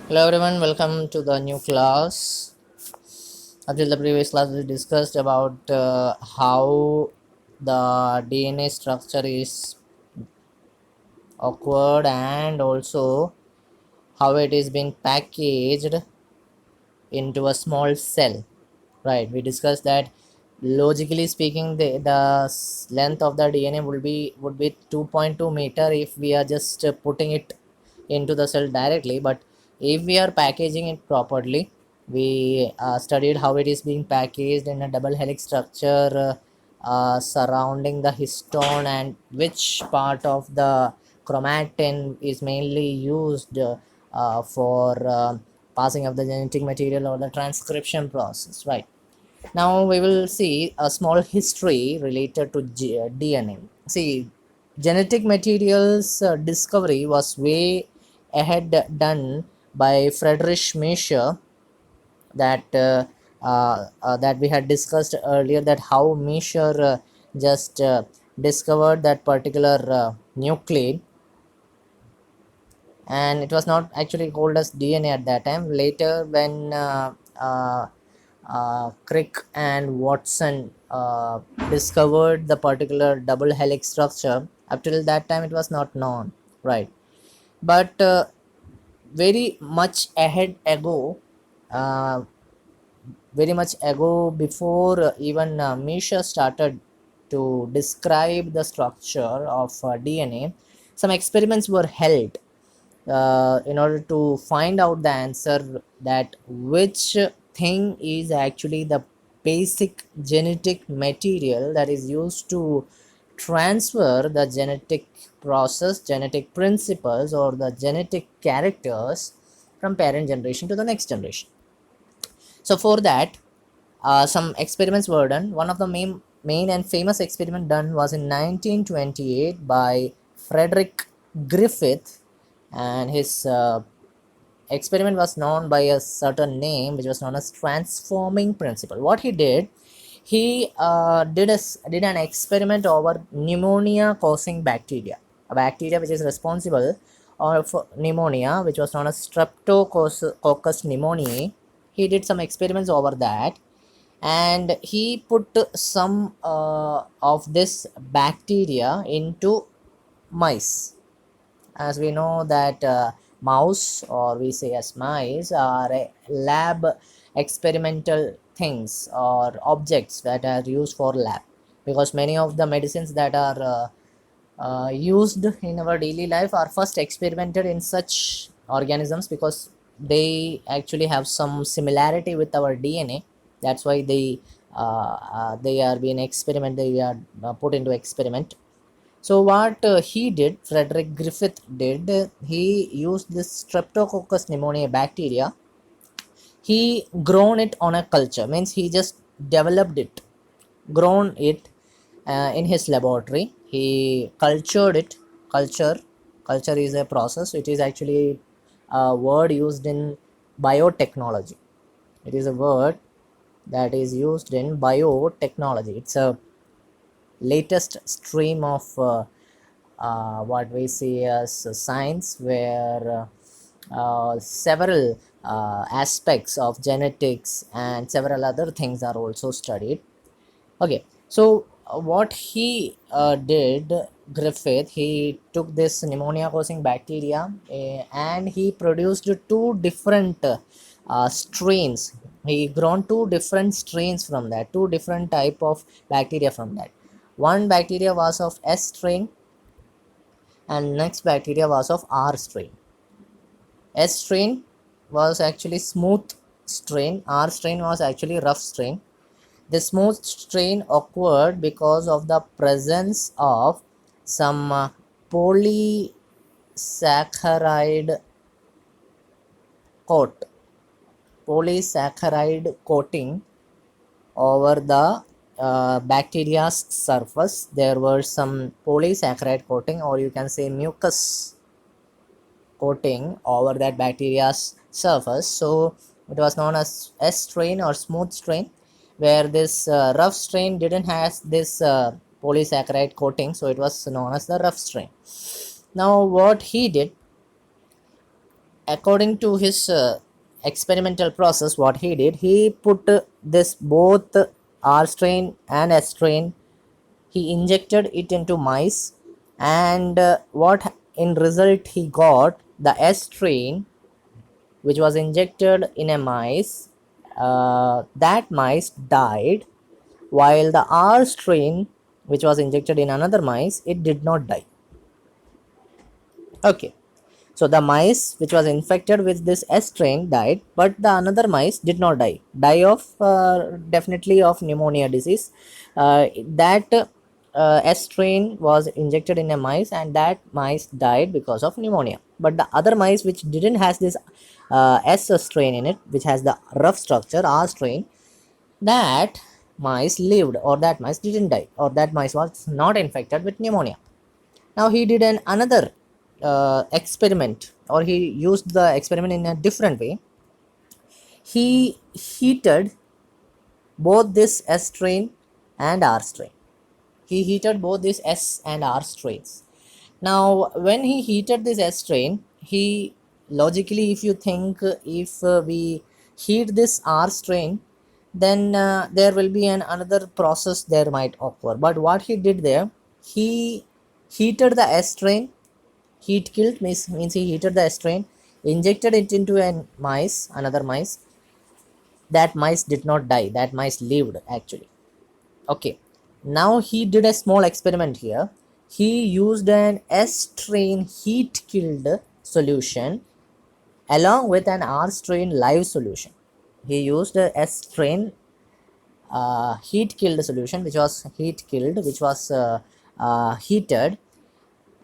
Hello everyone, welcome to the new class. Until the previous class, we discussed about how the DNA structure is awkward and also how it is being packaged into a small cell. Right, we discussed that logically speaking, the length of the DNA would be 2.2 meter if we are just putting it into the cell directly. But if we are packaging it properly, we studied how it is being packaged in a double helix structure surrounding the histone, and which part of the chromatin is mainly used for passing of the genetic material or the transcription process, right? Now we will see a small history related to DNA. See, genetic materials discovery was way ahead done by Friedrich Miescher, that we had discussed earlier, that how Miescher just discovered that particular nucleid, and it was not actually called as DNA at that time. Later, when Crick and Watson discovered the particular double helix structure, up till that time it was not known, right? But very much ahead ago, uh, very much ago, before even Misha started to describe the structure of DNA, some experiments were held in order to find out the answer, that which thing is actually the basic genetic material that is used to transfer the genetic process, genetic principles, or the genetic characters from parent generation to the next generation. So for that, some experiments were done. One of the main and famous experiment done was in 1928 by Frederick Griffith, and his experiment was known by a certain name, which was known as transforming principle. What he did, he did an experiment over pneumonia causing bacteria, a bacteria which is responsible for pneumonia, which was known as Streptococcus pneumoniae. He did some experiments over that, and he put some of this bacteria into mice. As we know that mouse, or we say as mice, are lab experimental things or objects that are used for lab, because many of the medicines that are used in our daily life are first experimented in such organisms, because they actually have some similarity with our DNA. That's why they are being experiment, they are put into experiment. So what he did, Frederick Griffith did, he used this Streptococcus pneumoniae bacteria. He grown it on a culture, means he just developed it, grown it in his laboratory. He cultured it. Culture, culture is a process. It is actually a word used in biotechnology. It is a word that is used in biotechnology. It's a latest stream of what we see as science, where several aspects of genetics and several other things are also studied. Okay, so what he did, Griffith, he took this pneumonia causing bacteria, and he produced two different strains. He grown two different strains from that, two different type of bacteria from that. One bacteria was of S strain, and next bacteria was of R strain. S strain was actually smooth strain, R strain was actually rough strain. The smooth strain occurred because of the presence of some polysaccharide coat, polysaccharide coating over the bacteria's surface. There were some polysaccharide coating, or you can say mucus coating over that bacteria's surface. So it was known as S strain or smooth strain, where this rough strain didn't have this polysaccharide coating, so it was known as the rough strain. Now what he did, according to his experimental process, what he did, he put this both R strain and S strain, he injected it into mice, and what in result he got, the S strain which was injected in a mice, that mice died, while the R strain which was injected in another mice, it did not die. Okay, so the mice which was infected with this S strain died, but the another mice did not die of definitely of pneumonia disease. That S strain was injected in a mice, and that mice died because of pneumonia. But the other mice which didn't has this S strain in it, which has the rough structure R strain, that mice lived, or that mice didn't die, or that mice was not infected with pneumonia. Now he did an another experiment, or he used the experiment in a different way. He heated both this S strain and R strain. He heated both this S and R strains. Now when he heated this S strain, he logically, if you think, if we heat this R strain, then there will be an another process there might occur. But what he did there, he heated the S strain. Heat killed means he heated the S strain, injected it into a mice, another mice. That mice did not die. That mice lived actually. Okay. Now he did a small experiment here. He used an S strain heat killed solution along with an R strain live solution. He used a S strain heat killed solution, which was heated,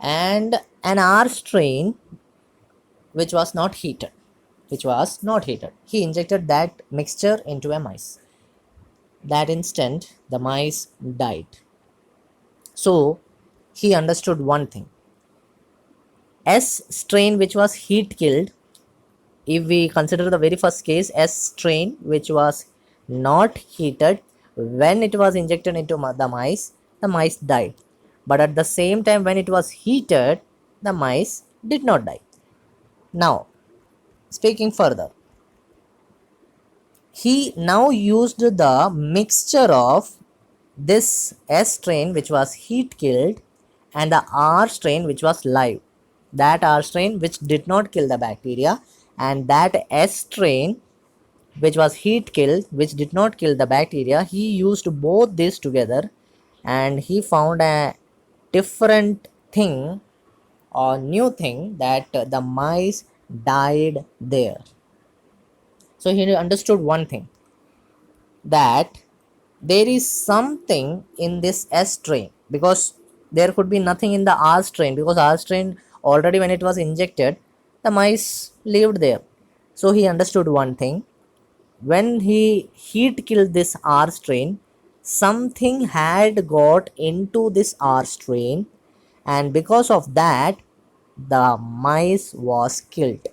and an R strain which was not heated. He injected that mixture into a mice. That instant, the mice died. So he understood one thing. S strain which was heat killed, if we consider the very first case, S strain which was not heated, when it was injected into the mice died. But at the same time, when it was heated, the mice did not die. Now, speaking further, he now used the mixture of this S strain which was heat killed and the R strain which was live. That R strain which did not kill the bacteria, and that S strain which was heat killed, which did not kill the bacteria, he used both these together, and he found a different thing or new thing, that the mice died there. So he understood one thing, that there is something in this S strain, because there could be nothing in the R strain, because R strain already when it was injected, the mice lived there. So he understood one thing, when he heat killed this R strain, something had got into this R strain, and because of that, the mice was killed.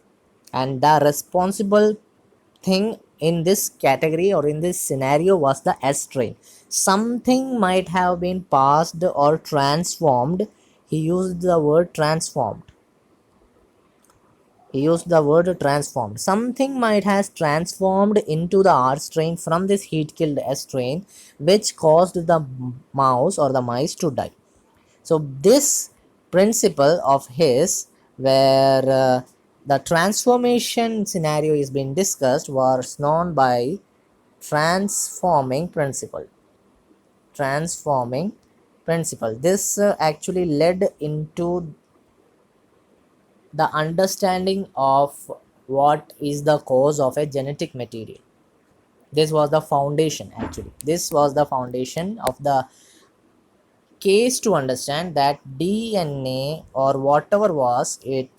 And the responsible thing in this category or in this scenario was the S strain. Something might have been passed or transformed. He used the word transformed. Something might has transformed into the R strain from this heat killed S strain, which caused the mouse or the mice to die. So this principle of his, where the transformation scenario is being discussed, was known by transforming principle. This actually led into the understanding of what is the cause of a genetic material. This was the foundation of the case to understand that DNA or whatever was it,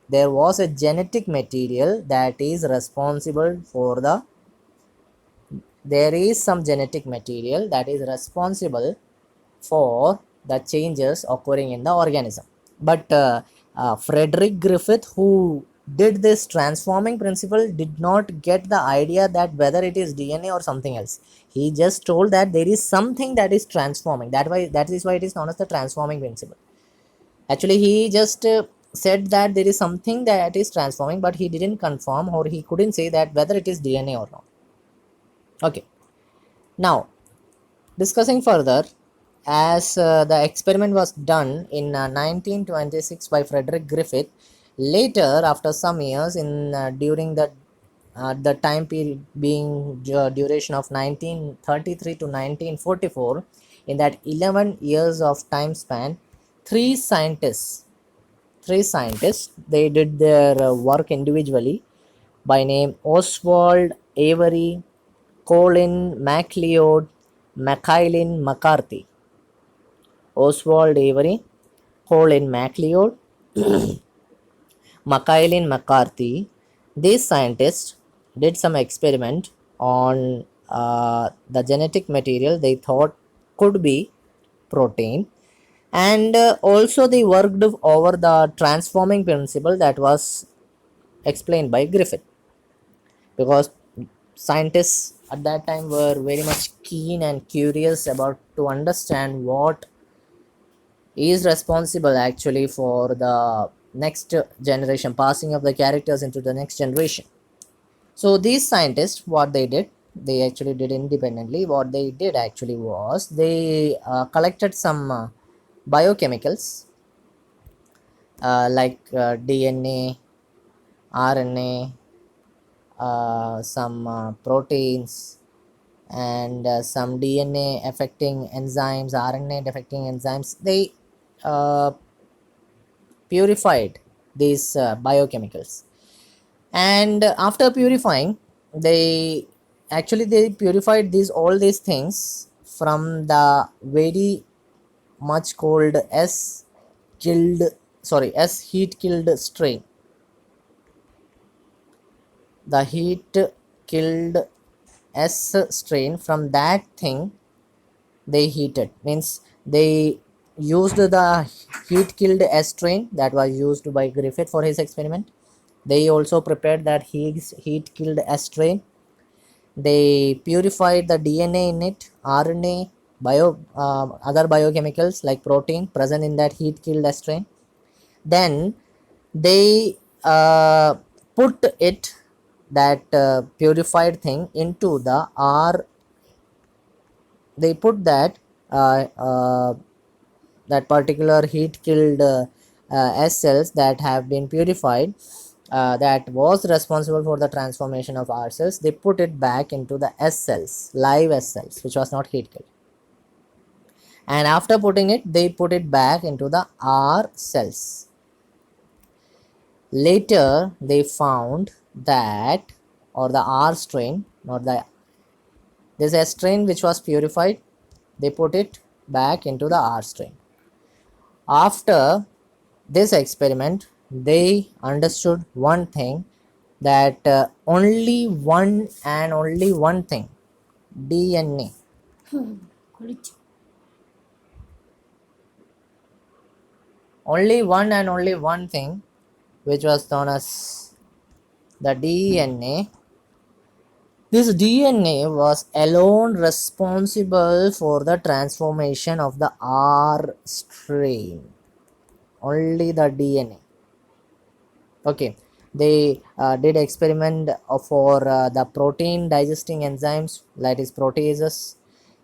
there was a genetic material that is responsible for the there is some genetic material that is responsible for the changes occurring in the organism. But Frederick Griffith, who did this transforming principle, did not get the idea that whether it is DNA or something else. He just told that there is something that is transforming. That is why it is known as the transforming principle. Actually, he just said that there is something that is transforming, but he didn't confirm, or he couldn't say that whether it is DNA or not. Okay, now discussing further, as the experiment was done in 1926 by Frederick Griffith. Later, after some years, in during the time period being duration of 1933 to 1944, in that 11 years of time span, three scientists they did their work individually by name Oswald Avery, Colin MacLeod, Macailin McCarthy. Oswald Avery, Colin MacLeod, Macailin McCarthy. These scientists did some experiment on the genetic material they thought could be protein, and also they worked over the transforming principle that was explained by Griffith, because scientists at that time were very much keen and curious about to understand what is responsible actually for the next generation, passing of the characters into the next generation. So these scientists, what they did, they actually did independently. What they did actually was they collected some biochemicals, like DNA, RNA, some proteins, and some DNA affecting enzymes, RNA affecting enzymes. They uh, purified these biochemicals, and after purifying, they they purified these all these things from the very much cold S killed S heat killed strain. The heat killed S strain, from that thing they heated, means they used the heat killed S strain that was used by Griffith for his experiment. They also prepared that heat killed S strain. They purified the DNA in it, RNA, other biochemicals like protein present in that heat killed S strain. Then they put it, that purified thing, into the R. They put that particular heat killed S cells that have been purified, that was responsible for the transformation of R cells. They put it back into the S cells, live S cells, which was not heat killed, and after putting it, they put it back into the R cells. Later they found that, or the R strain, not the, this S strain which was purified, they put it back into the R strain. After this experiment, they understood one thing, that only one and only one thing, DNA, only one and only one thing, which was known as the DNA. This DNA was alone responsible for the transformation of the R strain. Only the DNA. Okay, they did experiment for the protein digesting enzymes, that is proteases.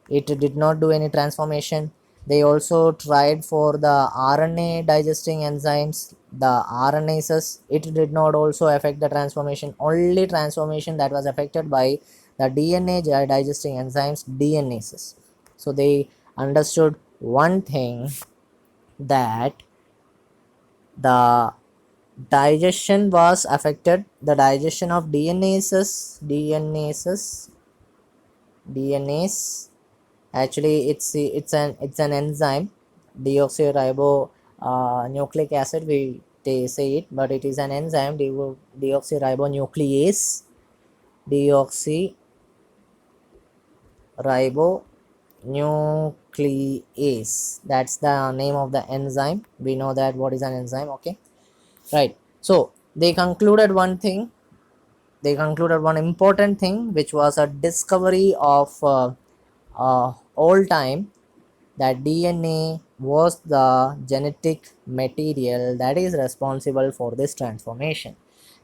It did not do any transformation. They also tried for the RNA digesting enzymes, the RNases. It did not also affect the transformation. Only transformation that was affected by the DNA digesting enzymes, DNases. So they understood one thing, that the digestion was affected, the digestion of DNAs. Actually, it's an enzyme, deoxyribo nucleic acid, they say it, but it is an enzyme, deoxyribonuclease, deoxyribonuclease. That's the name of the enzyme. We know that what is an enzyme. Okay, right. So they concluded one thing, they concluded one important thing, which was a discovery of old time, that DNA was the genetic material that is responsible for this transformation,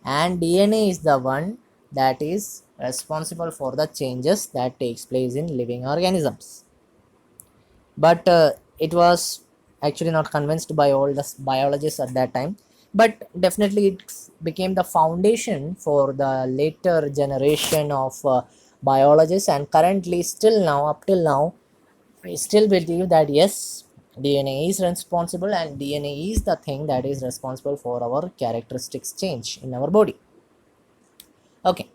and DNA is the one that is responsible for the changes that takes place in living organisms. But it was actually not convinced by all the biologists at that time, but definitely it became the foundation for the later generation of biologists, and currently still now, up till now, we still believe that yes, DNA is responsible, and DNA is the thing that is responsible for our characteristics change in our body. Okay,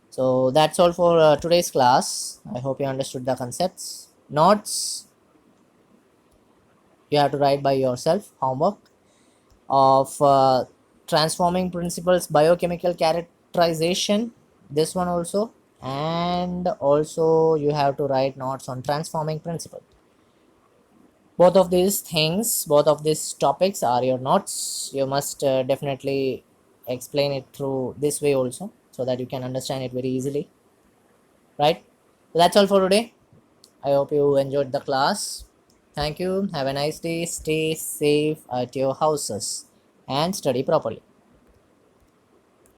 so that's all for today's class. I hope you understood the concepts. Notes you have to write by yourself, homework of transforming principles, biochemical characterization, this one also, and also you have to write notes on transforming principle. Both of these things, both of these topics are your notes. You must definitely explain it through this way also, so that you can understand it very easily, right? So that's all for today. I hope you enjoyed the class. Thank you. Have a nice day. Stay safe at your houses and study properly.